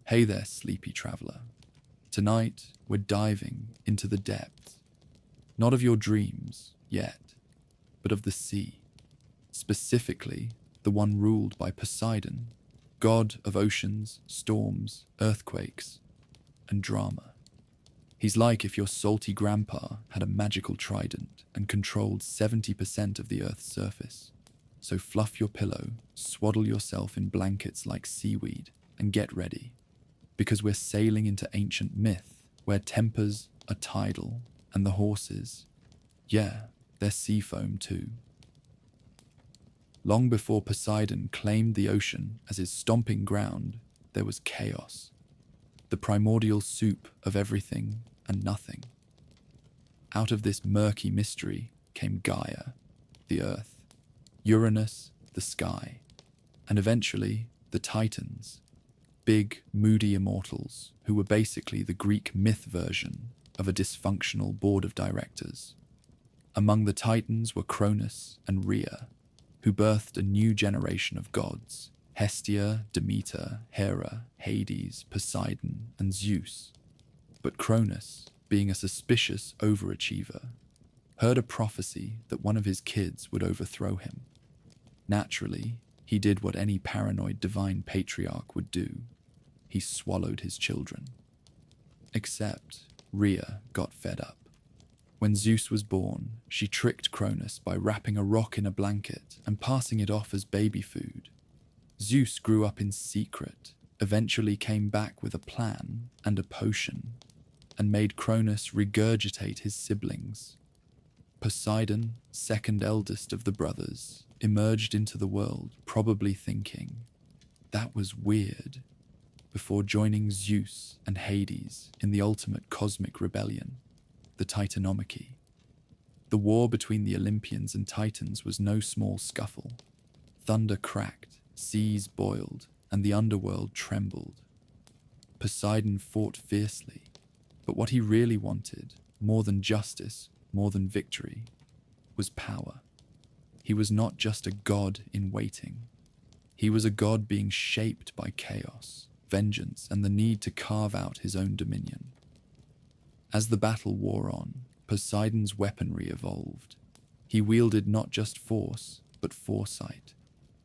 Hey there, sleepy traveler. Tonight, we're diving into the depths, not of your dreams yet, but of the sea, specifically the one ruled by Poseidon, god of oceans, storms, earthquakes, and drama. He's like if your salty grandpa had a magical trident and controlled 70% of the Earth's surface. So fluff your pillow, swaddle yourself in blankets like seaweed, and get ready, because we're sailing into ancient myth where tempers are tidal and the horses, yeah, they're sea foam too. Long before Poseidon claimed the ocean as his stomping ground, there was chaos, the primordial soup of everything and nothing. Out of this murky mystery came Gaia, the earth, Uranus, the sky, and eventually the Titans, big, moody immortals who were basically the Greek myth version of a dysfunctional board of directors. Among the Titans were Cronus and Rhea, who birthed a new generation of gods: Hestia, Demeter, Hera, Hades, Poseidon, and Zeus. But Cronus, being a suspicious overachiever, heard a prophecy that one of his kids would overthrow him. Naturally, he did what any paranoid divine patriarch would do. He swallowed his children. Except Rhea got fed up. When Zeus was born, she tricked Cronus by wrapping a rock in a blanket and passing it off as baby food. Zeus grew up in secret, eventually came back with a plan and a potion, and made Cronus regurgitate his siblings. Poseidon, second eldest of the brothers, emerged into the world probably thinking, that was weird, before joining Zeus and Hades in the ultimate cosmic rebellion, the Titanomachy. The war between the Olympians and Titans was no small scuffle. Thunder cracked, seas boiled, and the underworld trembled. Poseidon fought fiercely, but what he really wanted, more than justice, more than victory, was power. He was not just a god in waiting. He was a god being shaped by chaos, vengeance, and the need to carve out his own dominion. As the battle wore on, Poseidon's weaponry evolved. He wielded not just force, but foresight,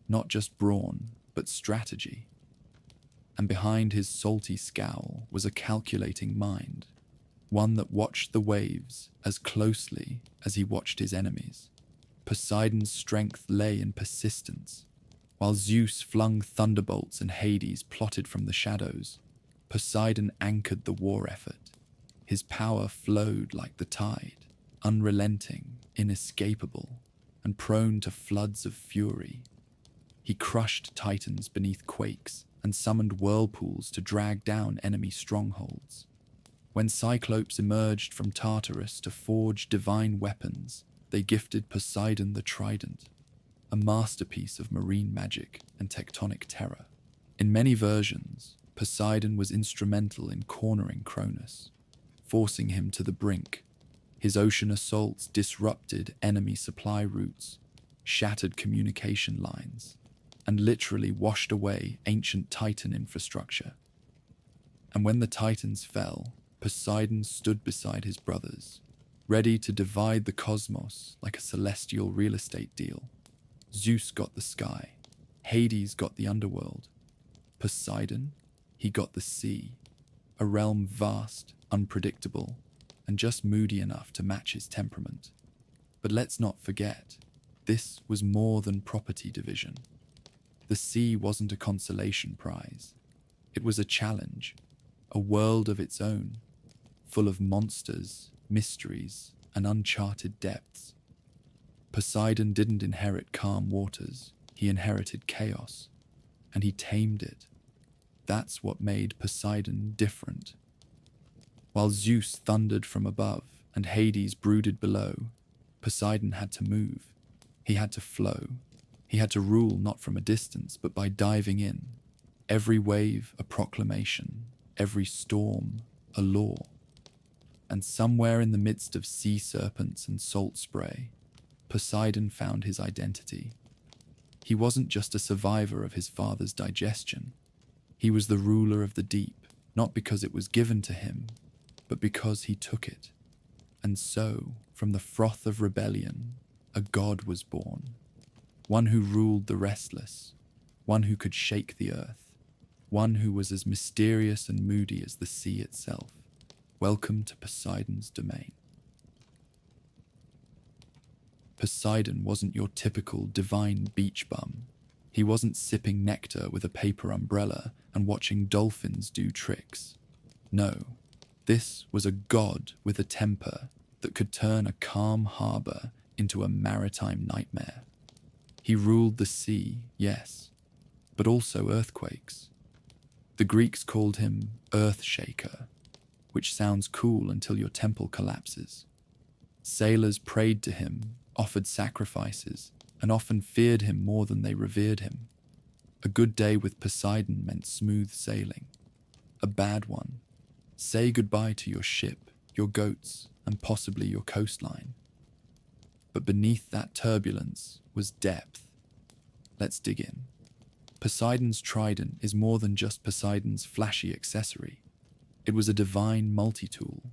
not just brawn, but strategy. And behind his salty scowl was a calculating mind, one that watched the waves as closely as he watched his enemies. Poseidon's strength lay in persistence. While Zeus flung thunderbolts and Hades plotted from the shadows, Poseidon anchored the war effort. His power flowed like the tide, unrelenting, inescapable, and prone to floods of fury. He crushed titans beneath quakes and summoned whirlpools to drag down enemy strongholds. When Cyclopes emerged from Tartarus to forge divine weapons, they gifted Poseidon the trident, a masterpiece of marine magic and tectonic terror. In many versions, Poseidon was instrumental in cornering Cronus, forcing him to the brink. His ocean assaults disrupted enemy supply routes, shattered communication lines, and literally washed away ancient Titan infrastructure. And when the Titans fell, Poseidon stood beside his brothers, ready to divide the cosmos like a celestial real estate deal. Zeus got the sky, Hades got the underworld. Poseidon, he got the sea, a realm vast, unpredictable, and just moody enough to match his temperament. But let's not forget, this was more than property division. The sea wasn't a consolation prize. It was a challenge, a world of its own, full of monsters, mysteries, and uncharted depths. Poseidon didn't inherit calm waters, he inherited chaos, and he tamed it. That's what made Poseidon different. While Zeus thundered from above and Hades brooded below, Poseidon had to move. He had to flow. He had to rule not from a distance, but by diving in. Every wave a proclamation, every storm a law. And somewhere in the midst of sea serpents and salt spray, Poseidon found his identity. He wasn't just a survivor of his father's digestion. He was the ruler of the deep, not because it was given to him, but because he took it. And so, from the froth of rebellion, a god was born. One who ruled the restless, one who could shake the earth, one who was as mysterious and moody as the sea itself. Welcome to Poseidon's domain. Poseidon wasn't your typical divine beach bum. He wasn't sipping nectar with a paper umbrella and watching dolphins do tricks. No, this was a god with a temper that could turn a calm harbour into a maritime nightmare. He ruled the sea, yes, but also earthquakes. The Greeks called him Earthshaker, which sounds cool until your temple collapses. Sailors prayed to him, offered sacrifices, and often feared him more than they revered him. A good day with Poseidon meant smooth sailing. A bad one, say goodbye to your ship, your goats, and possibly your coastline. But beneath that turbulence was depth. Let's dig in. Poseidon's trident is more than just Poseidon's flashy accessory. It was a divine multi-tool.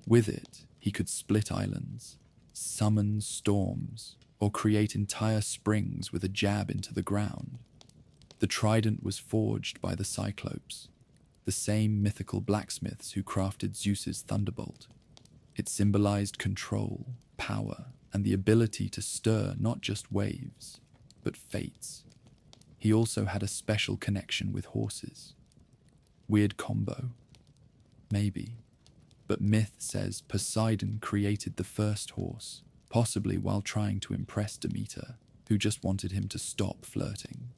With it, he could split islands, summon storms, or create entire springs with a jab into the ground. The trident was forged by the Cyclopes, the same mythical blacksmiths who crafted Zeus's thunderbolt. It symbolized control, power, and the ability to stir not just waves, but fates. He also had a special connection with horses. Weird combo. Maybe. But myth says Poseidon created the first horse, possibly while trying to impress Demeter, who just wanted him to stop flirting.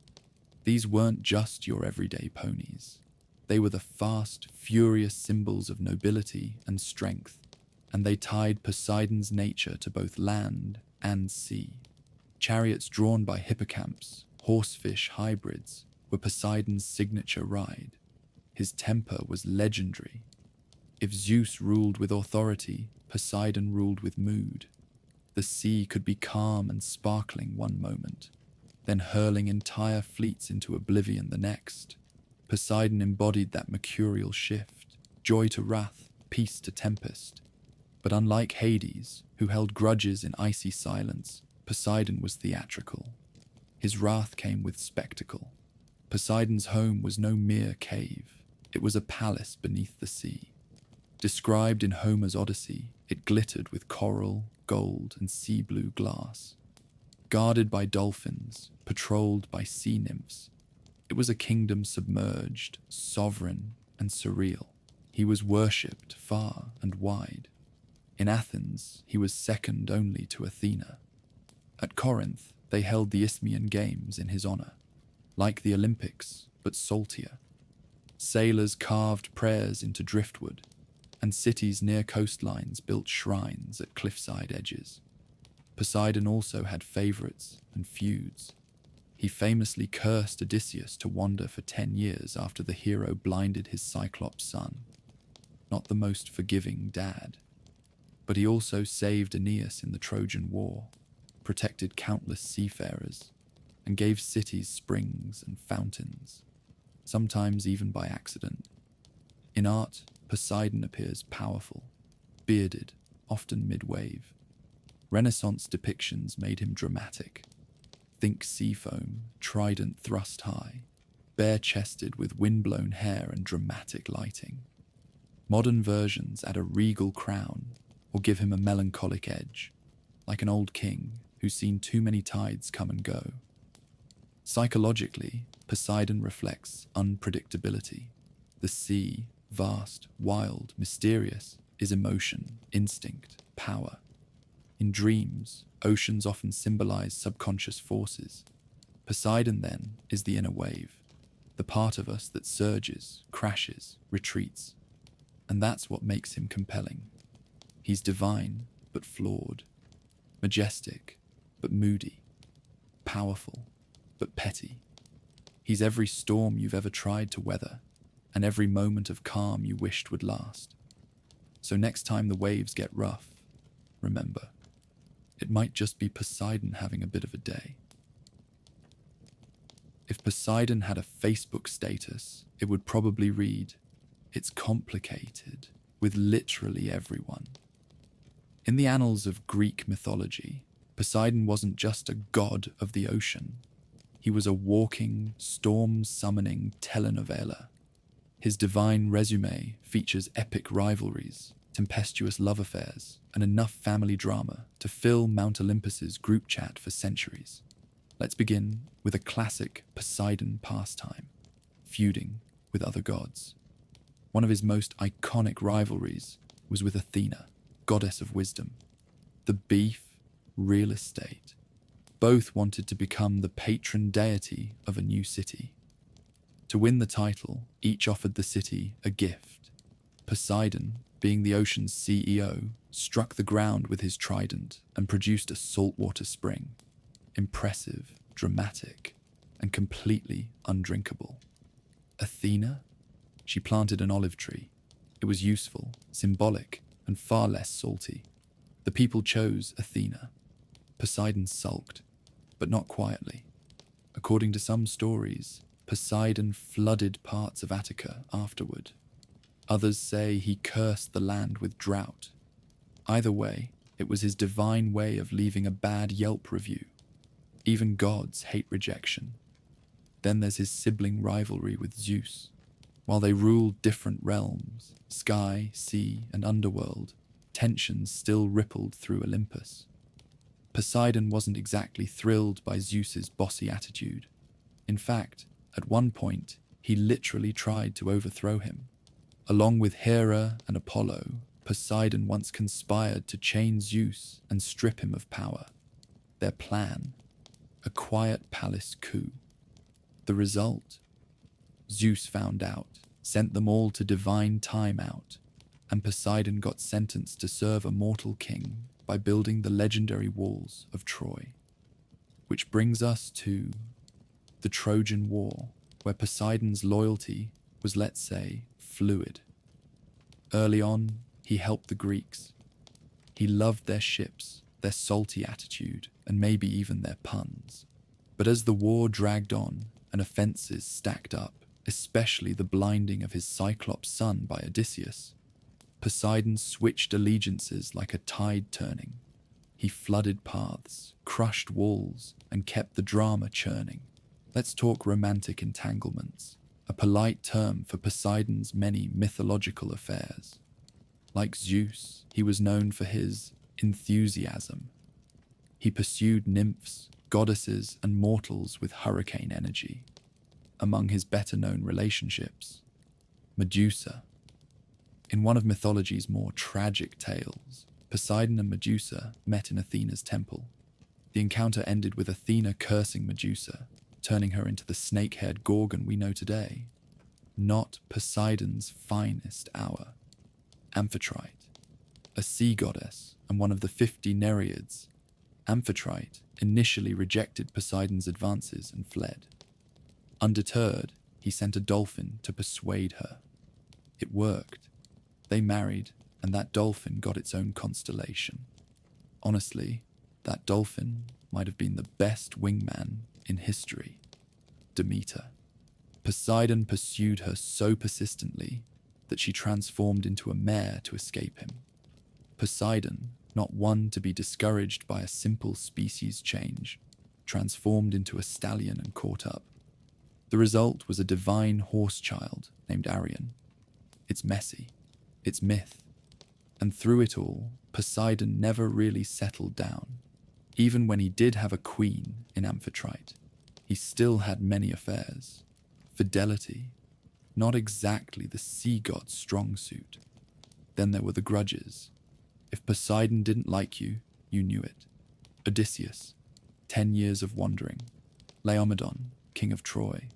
These weren't just your everyday ponies. They were the fast, furious symbols of nobility and strength, and they tied Poseidon's nature to both land and sea. Chariots drawn by hippocamps, horsefish hybrids, were Poseidon's signature ride. His temper was legendary. If Zeus ruled with authority, Poseidon ruled with mood. The sea could be calm and sparkling one moment, then hurling entire fleets into oblivion the next. Poseidon embodied that mercurial shift, joy to wrath, peace to tempest. But unlike Hades, who held grudges in icy silence, Poseidon was theatrical. His wrath came with spectacle. Poseidon's home was no mere cave. It was a palace beneath the sea. Described in Homer's Odyssey, it glittered with coral, gold, and sea blue glass. Guarded by dolphins, patrolled by sea nymphs, it was a kingdom submerged, sovereign, and surreal. He was worshipped far and wide. In Athens, he was second only to Athena. At Corinth, they held the Isthmian Games in his honor, like the Olympics, but saltier. Sailors carved prayers into driftwood, and cities near coastlines built shrines at cliffside edges. Poseidon also had favorites and feuds. He famously cursed Odysseus to wander for 10 years after the hero blinded his Cyclops son. Not the most forgiving dad. But he also saved Aeneas in the Trojan War, protected countless seafarers, and gave cities springs and fountains, sometimes even by accident. In art, Poseidon appears powerful, bearded, often mid-wave. Renaissance depictions made him dramatic. Think seafoam, trident thrust high, bare-chested with wind-blown hair and dramatic lighting. Modern versions add a regal crown or give him a melancholic edge, like an old king who's seen too many tides come and go. Psychologically, Poseidon reflects unpredictability. The sea, vast, wild, mysterious, is emotion, instinct, power. In dreams, oceans often symbolize subconscious forces. Poseidon, then, is the inner wave, the part of us that surges, crashes, retreats. And that's what makes him compelling. He's divine, but flawed. Majestic, but moody. Powerful, but petty. He's every storm you've ever tried to weather, and every moment of calm you wished would last. So next time the waves get rough, remember, it might just be Poseidon having a bit of a day. If Poseidon had a Facebook status, it would probably read, "It's complicated," with literally everyone. In the annals of Greek mythology, Poseidon wasn't just a god of the ocean. He was a walking, storm-summoning telenovela. His divine resume features epic rivalries, tempestuous love affairs, and enough family drama to fill Mount Olympus's group chat for centuries. Let's begin with a classic Poseidon pastime, feuding with other gods. One of his most iconic rivalries was with Athena, goddess of wisdom. The beef, real estate. Both wanted to become the patron deity of a new city. To win the title, each offered the city a gift. Poseidon, being the ocean's CEO, struck the ground with his trident and produced a saltwater spring. Impressive, dramatic, and completely undrinkable. Athena? She planted an olive tree. It was useful, symbolic, and far less salty. The people chose Athena. Poseidon sulked, but not quietly. According to some stories, Poseidon flooded parts of Attica afterward. Others say he cursed the land with drought. Either way, it was his divine way of leaving a bad Yelp review. Even gods hate rejection. Then there's his sibling rivalry with Zeus. While they ruled different realms, sky, sea, and underworld, tensions still rippled through Olympus. Poseidon wasn't exactly thrilled by Zeus's bossy attitude. In fact, at one point, he literally tried to overthrow him. Along with Hera and Apollo, Poseidon once conspired to chain Zeus and strip him of power. Their plan? A quiet palace coup. The result? Zeus found out, sent them all to divine timeout, and Poseidon got sentenced to serve a mortal king by building the legendary walls of Troy. Which brings us to the Trojan War, where Poseidon's loyalty was, let's say, fluid. Early on, he helped the Greeks. He loved their ships, their salty attitude, and maybe even their puns. But as the war dragged on and offences stacked up, especially the blinding of his Cyclops son by Odysseus, Poseidon switched allegiances like a tide turning. He flooded paths, crushed walls, and kept the drama churning. Let's talk romantic entanglements, a polite term for Poseidon's many mythological affairs. Like Zeus, he was known for his enthusiasm. He pursued nymphs, goddesses, and mortals with hurricane energy. Among his better-known relationships, Medusa. In one of mythology's more tragic tales, Poseidon and Medusa met in Athena's temple. The encounter ended with Athena cursing Medusa, turning her into the snake-haired Gorgon we know today. Not Poseidon's finest hour. Amphitrite, a sea goddess and one of the 50 Nereids, Amphitrite initially rejected Poseidon's advances and fled. Undeterred, he sent a dolphin to persuade her. It worked. They married, and that dolphin got its own constellation. Honestly, that dolphin might have been the best wingman in history. Demeter. Poseidon pursued her so persistently that she transformed into a mare to escape him. Poseidon, not one to be discouraged by a simple species change, transformed into a stallion and caught up. The result was a divine horse child named Arion. It's messy. It's myth. And through it all, Poseidon never really settled down. Even when he did have a queen in Amphitrite, he still had many affairs. Fidelity, not exactly the sea god's strong suit. Then there were the grudges. If Poseidon didn't like you, you knew it. Odysseus, 10 years of wandering. Laomedon, king of Troy,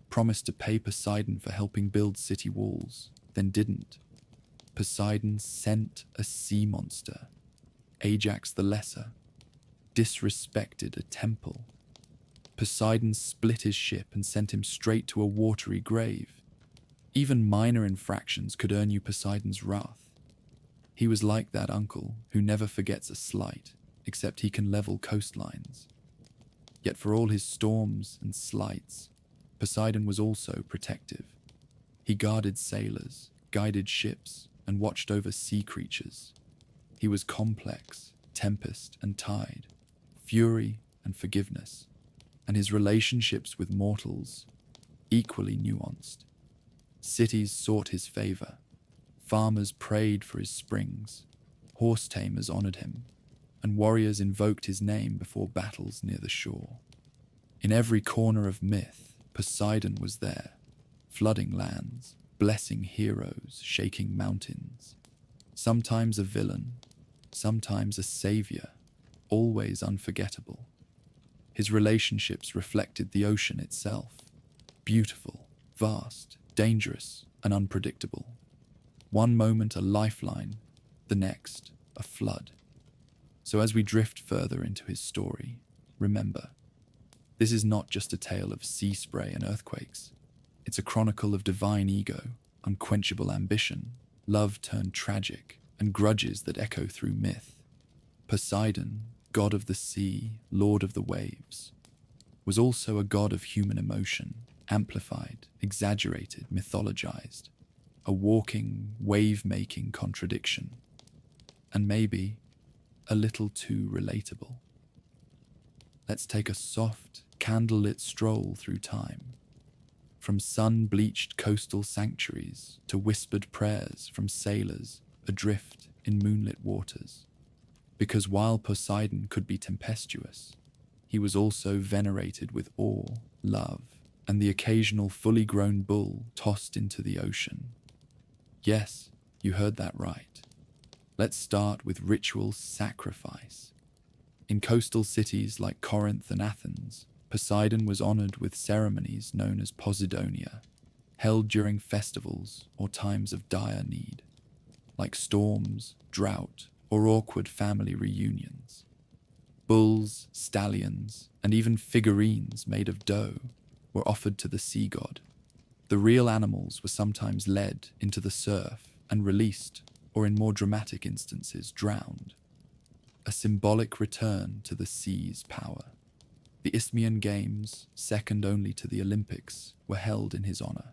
promised to pay Poseidon for helping build city walls, then didn't. Poseidon sent a sea monster, Ajax the Lesser, disrespected a temple. Poseidon split his ship and sent him straight to a watery grave. Even minor infractions could earn you Poseidon's wrath. He was like that uncle who never forgets a slight, except he can level coastlines. Yet for all his storms and slights, Poseidon was also protective. He guarded sailors, guided ships, and watched over sea creatures. He was complex, tempest and tide, fury and forgiveness, and his relationships with mortals equally nuanced. Cities sought his favor, farmers prayed for his springs, horse tamers honored him, and warriors invoked his name before battles near the shore. In every corner of myth, Poseidon was there, flooding lands, blessing heroes, shaking mountains. Sometimes a villain, sometimes a savior, always unforgettable. His relationships reflected the ocean itself, beautiful, vast, dangerous, and unpredictable. One moment a lifeline, the next a flood. So as we drift further into his story, remember, this is not just a tale of sea spray and earthquakes. It's a chronicle of divine ego, unquenchable ambition, love turned tragic, and grudges that echo through myth. Poseidon, god of the sea, lord of the waves, was also a god of human emotion, amplified, exaggerated, mythologized, a walking, wave-making contradiction, and maybe a little too relatable. Let's take a soft, candlelit stroll through time, from sun-bleached coastal sanctuaries to whispered prayers from sailors adrift in moonlit waters. Because while Poseidon could be tempestuous, he was also venerated with awe, love, and the occasional fully grown bull tossed into the ocean. Yes, you heard that right. Let's start with ritual sacrifice. In coastal cities like Corinth and Athens, Poseidon was honored with ceremonies known as Poseidonia, held during festivals or times of dire need, like storms, drought, or awkward family reunions. Bulls, stallions, and even figurines made of dough were offered to the sea god. The real animals were sometimes led into the surf and released, or in more dramatic instances, drowned. A symbolic return to the sea's power. The Isthmian Games, second only to the Olympics, were held in his honor.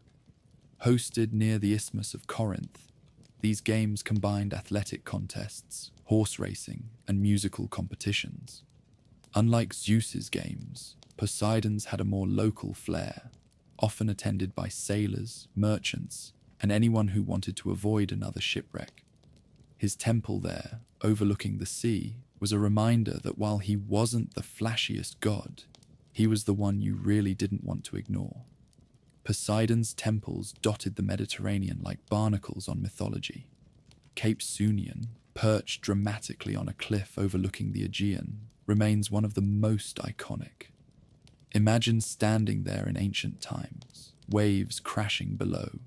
Hosted near the Isthmus of Corinth, these games combined athletic contests, horse racing, and musical competitions. Unlike Zeus's games, Poseidon's had a more local flair, often attended by sailors, merchants, and anyone who wanted to avoid another shipwreck. His temple there, overlooking the sea, was a reminder that while he wasn't the flashiest god, he was the one you really didn't want to ignore. Poseidon's temples dotted the Mediterranean like barnacles on Mythology. Cape Sunion, perched dramatically on a cliff overlooking the Aegean, remains one of the most iconic. Imagine standing there in ancient times, waves crashing below,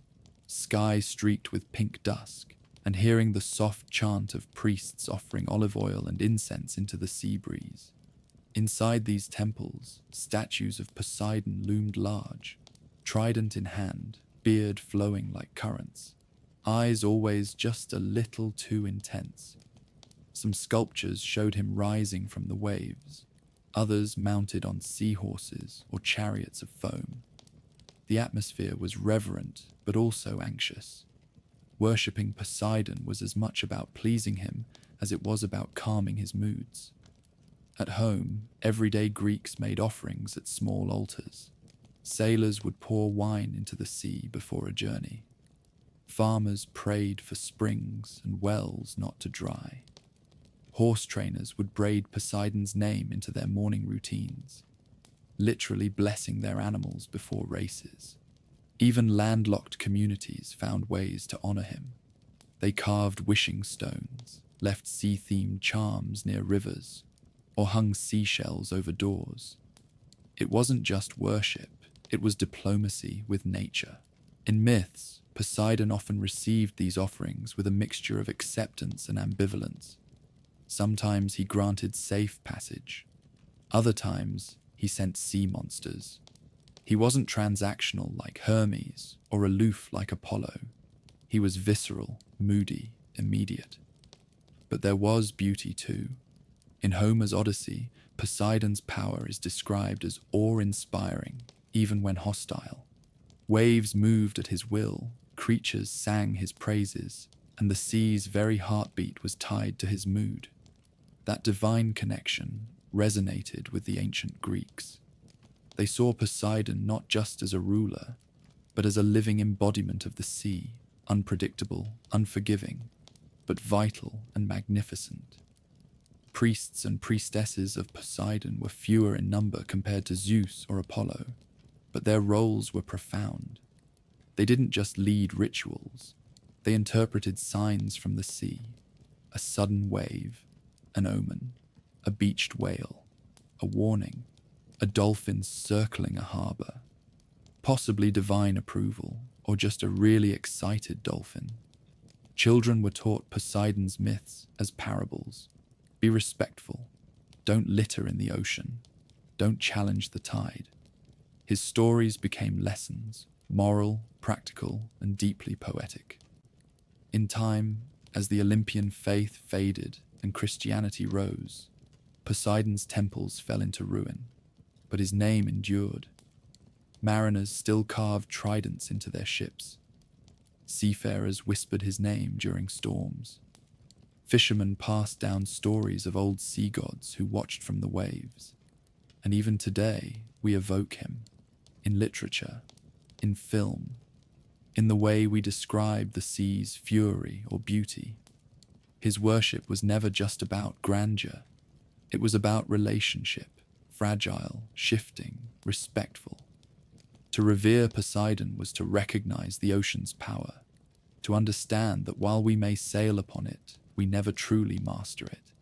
sky streaked with pink dusk, and hearing the soft chant of priests offering olive oil and incense into the sea breeze. Inside these temples, statues of Poseidon loomed large, trident in hand, beard flowing like currents, eyes always just a little too intense. Some sculptures showed him rising from the waves, others mounted on seahorses or chariots of foam. The atmosphere was reverent but also anxious. Worshipping Poseidon was as much about pleasing him as it was about calming his moods. At home, everyday Greeks made offerings at small altars. Sailors would pour wine into the sea before a journey. Farmers prayed for springs and wells not to dry. Horse trainers would braid Poseidon's name into their morning routines, literally blessing their animals before races. Even landlocked communities found ways to honor him. They carved wishing stones, left sea-themed charms near rivers, or hung seashells over doors. It wasn't just worship, it was diplomacy with nature. In myths, Poseidon often received these offerings with a mixture of acceptance and ambivalence. Sometimes he granted safe passage. Other times, he sent sea monsters. He wasn't transactional like Hermes or aloof like Apollo. He was visceral, moody, immediate. But there was beauty too. In Homer's Odyssey, Poseidon's power is described as awe-inspiring, even when hostile. Waves moved at his will, creatures sang his praises, and the sea's very heartbeat was tied to his mood. That divine connection resonated with the ancient Greeks. They saw Poseidon not just as a ruler, but as a living embodiment of the sea, unpredictable, unforgiving, but vital and magnificent. Priests and priestesses of Poseidon were fewer in number compared to Zeus or Apollo, but their roles were profound. They didn't just lead rituals, they interpreted signs from the sea: a sudden wave, an omen, a beached whale, a warning, a dolphin circling a harbor, possibly divine approval, or just a really excited dolphin. Children were taught Poseidon's myths as parables. Be respectful. Don't litter in the ocean. Don't challenge the tide. His stories became lessons, moral, practical, and deeply poetic. In time, as the Olympian faith faded and Christianity rose, Poseidon's temples fell into ruin, but his name endured. Mariners still carved tridents into their ships. Seafarers whispered his name during storms. Fishermen passed down stories of old sea gods who watched from the waves. And even today, we evoke him, in literature, in film, in the way we describe the sea's fury or beauty. His worship was never just about grandeur. It was about relationship, fragile, shifting, respectful. To revere Poseidon was to recognize the ocean's power, to understand that while we may sail upon it, we never truly master it.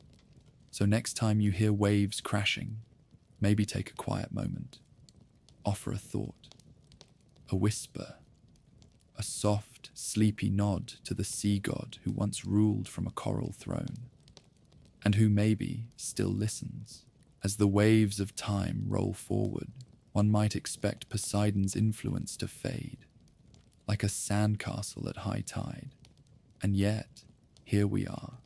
So next time you hear waves crashing, maybe take a quiet moment. Offer a thought, a whisper, a soft, sleepy nod to the sea god who once ruled from a coral throne, and who maybe still listens. As the waves of time roll forward, one might expect Poseidon's influence to fade, like a sandcastle at high tide. And yet, here we are,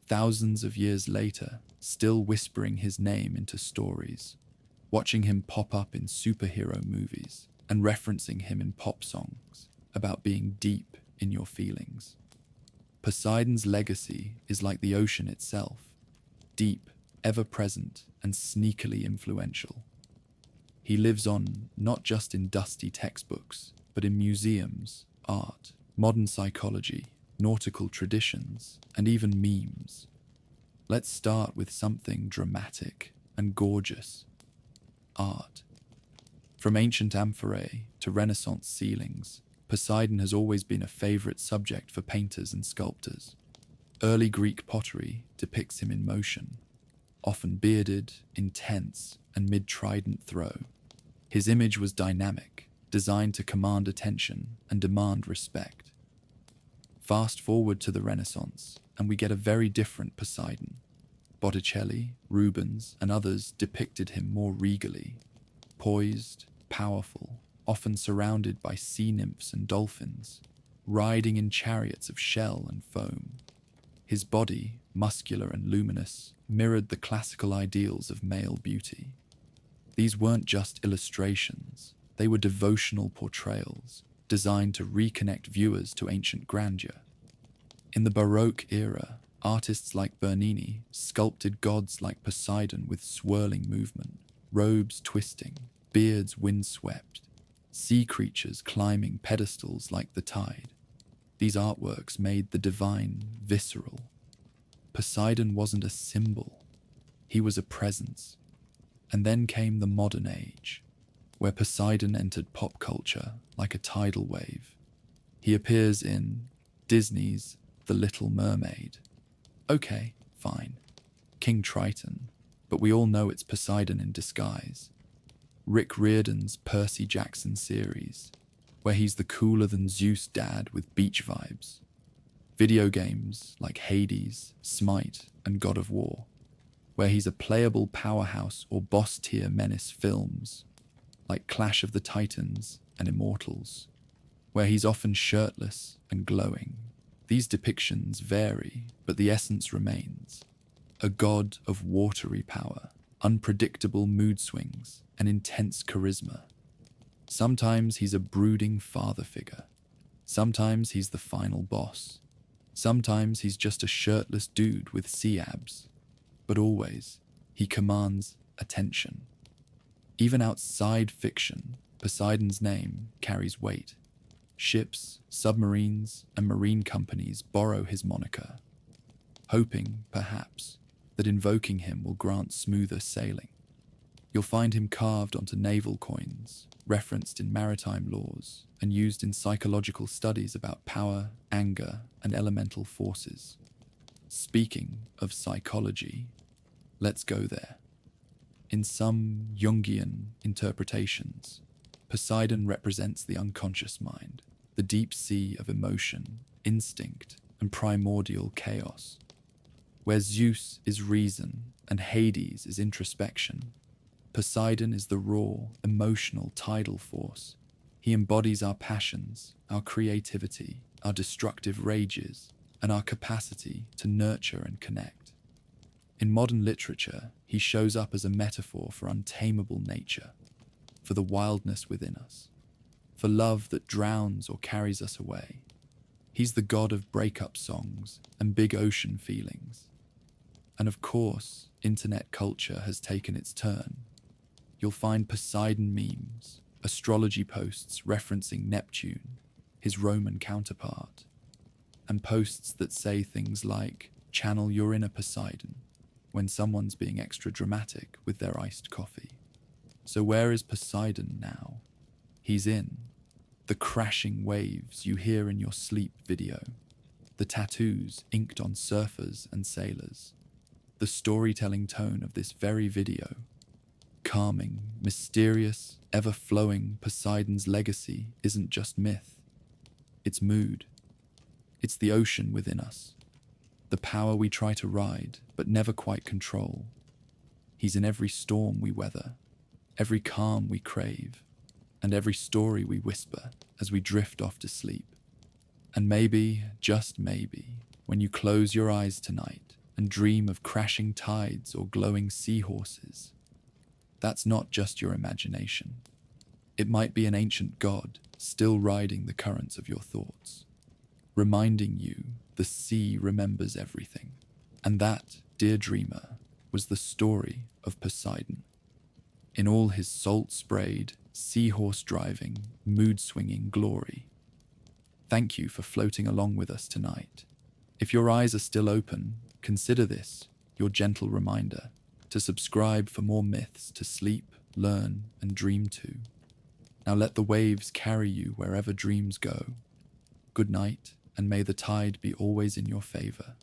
thousands of years later, still whispering his name into stories, watching him pop up in superhero movies, and referencing him in pop songs about being deep in your feelings. Poseidon's legacy is like the ocean itself, deep, ever-present, and sneakily influential. He lives on not just in dusty textbooks, but in museums, art, modern psychology, nautical traditions, and even memes. Let's start with something dramatic and gorgeous: art. From ancient amphorae to Renaissance ceilings, Poseidon has always been a favorite subject for painters and sculptors. Early Greek pottery depicts him in motion, often bearded, intense, and mid-trident throw. His image was dynamic, designed to command attention and demand respect. Fast forward to the Renaissance, and we get a very different Poseidon. Botticelli, Rubens, and others depicted him more regally, poised, powerful, often surrounded by sea nymphs and dolphins, riding in chariots of shell and foam. His body, muscular and luminous, mirrored the classical ideals of male beauty. These weren't just illustrations, they were devotional portrayals, designed to reconnect viewers to ancient grandeur. In the Baroque era, artists like Bernini sculpted gods like Poseidon with swirling movement, robes twisting, beards windswept, sea creatures climbing pedestals like the tide. These artworks made the divine visceral. Poseidon wasn't a symbol, he was a presence. And then came the modern age, where Poseidon entered pop culture like a tidal wave. He appears in Disney's The Little Mermaid. Okay, fine. King Triton, but we all know it's Poseidon in disguise. Rick Riordan's Percy Jackson series, where he's the cooler-than-Zeus dad with beach vibes. Video games like Hades, Smite, and God of War, where he's a playable powerhouse or boss-tier menace. Films like Clash of the Titans and Immortals, where he's often shirtless and glowing. These depictions vary, but the essence remains: a god of watery power, unpredictable mood swings, and intense charisma. Sometimes he's a brooding father figure. Sometimes he's the final boss. Sometimes he's just a shirtless dude with sea abs. But always, he commands attention. Even outside fiction, Poseidon's name carries weight. Ships, submarines, and marine companies borrow his moniker, hoping, perhaps, that invoking him will grant smoother sailing. You'll find him carved onto naval coins, referenced in maritime laws, and used in psychological studies about power, anger, and elemental forces. Speaking of psychology, let's go there. In some Jungian interpretations, Poseidon represents the unconscious mind, the deep sea of emotion, instinct, and primordial chaos. Where Zeus is reason and Hades is introspection, Poseidon is the raw, emotional tidal force. He embodies our passions, our creativity, our destructive rages, and our capacity to nurture and connect. In modern literature, he shows up as a metaphor for untamable nature, for the wildness within us, for love that drowns or carries us away. He's the god of breakup songs and big ocean feelings. And of course, internet culture has taken its turn. You'll find Poseidon memes, astrology posts referencing Neptune, his Roman counterpart, and posts that say things like, "Channel your inner Poseidon," when someone's being extra dramatic with their iced coffee. So where is Poseidon now? He's in the crashing waves you hear in your sleep video, the tattoos inked on surfers and sailors, the storytelling tone of this very video. Calming, mysterious, ever-flowing Poseidon's legacy isn't just myth. It's mood. It's the ocean within us, the power we try to ride but never quite control. He's in every storm we weather, every calm we crave, and every story we whisper as we drift off to sleep. And maybe, just maybe, when you close your eyes tonight and dream of crashing tides or glowing seahorses, that's not just your imagination. It might be an ancient god still riding the currents of your thoughts, reminding you the sea remembers everything. And that, dear dreamer, was the story of Poseidon. In all his salt-sprayed, seahorse-driving, mood-swinging glory. Thank you for floating along with us tonight. If your eyes are still open, consider this your gentle reminder to subscribe for more myths to sleep, learn, and dream to. Now let the waves carry you wherever dreams go. Good night, and may the tide be always in your favor.